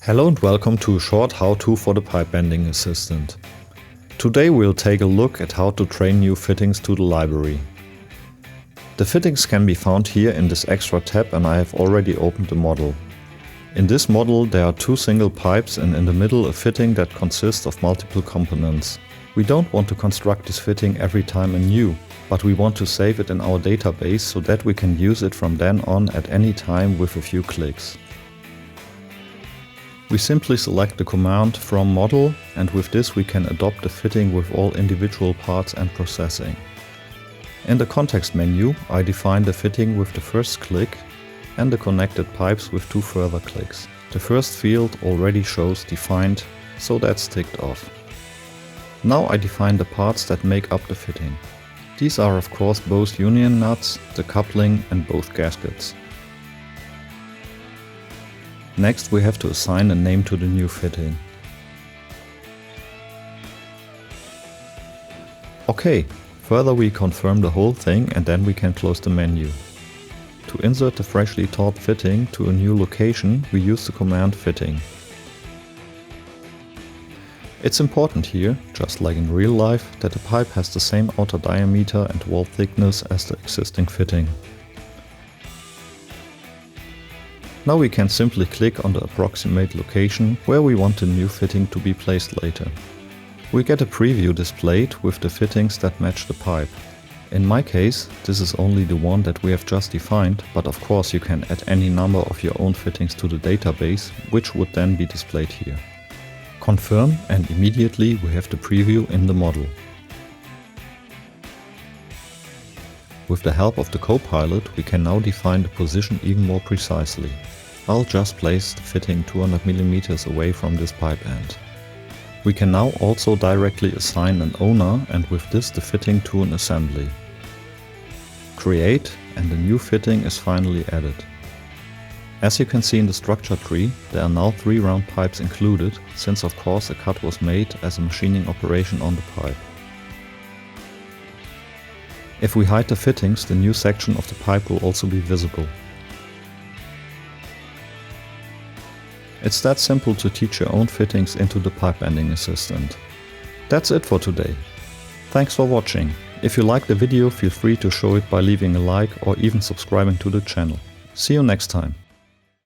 Hello and welcome to a short how-to for the pipe bending assistant. Today we'll take a look at how to train new fittings to the library. The fittings can be found here in this extra tab, and I have already opened the model. In this model there are two single pipes and in the middle a fitting that consists of multiple components. We don't want to construct this fitting every time anew, but we want to save it in our database so that we can use it from then on at any time with a few clicks. We simply select the command from model, and with this we can adopt the fitting with all individual parts and processing. In the context menu I define the fitting with the first click and the connected pipes with two further clicks. The first field already shows defined, so that's ticked off. Now I define the parts that make up the fitting. These are of course both union nuts, the coupling and both gaskets. Next we have to assign a name to the new fitting. Okay, further we confirm the whole thing and then we can close the menu. To insert the freshly taught fitting to a new location we use the command fitting. It's important here, just like in real life, that the pipe has the same outer diameter and wall thickness as the existing fitting. Now we can simply click on the approximate location where we want the new fitting to be placed later. We get a preview displayed with the fittings that match the pipe. In my case, this is only the one that we have just defined, but of course you can add any number of your own fittings to the database, which would then be displayed here. Confirm, and immediately we have the preview in the model. With the help of the Copilot we can now define the position even more precisely. I'll just place the fitting 200 mm away from this pipe end. We can now also directly assign an owner, and with this the fitting to an assembly. Create, and the new fitting is finally added. As you can see in the structure tree, there are now 3 round pipes included, since of course a cut was made as a machining operation on the pipe. If we hide the fittings, the new section of the pipe will also be visible. It's that simple to teach your own fittings into the pipe bending assistant. That's it for today. Thanks for watching. If you liked the video, feel free to show it by leaving a like or even subscribing to the channel. See you next time.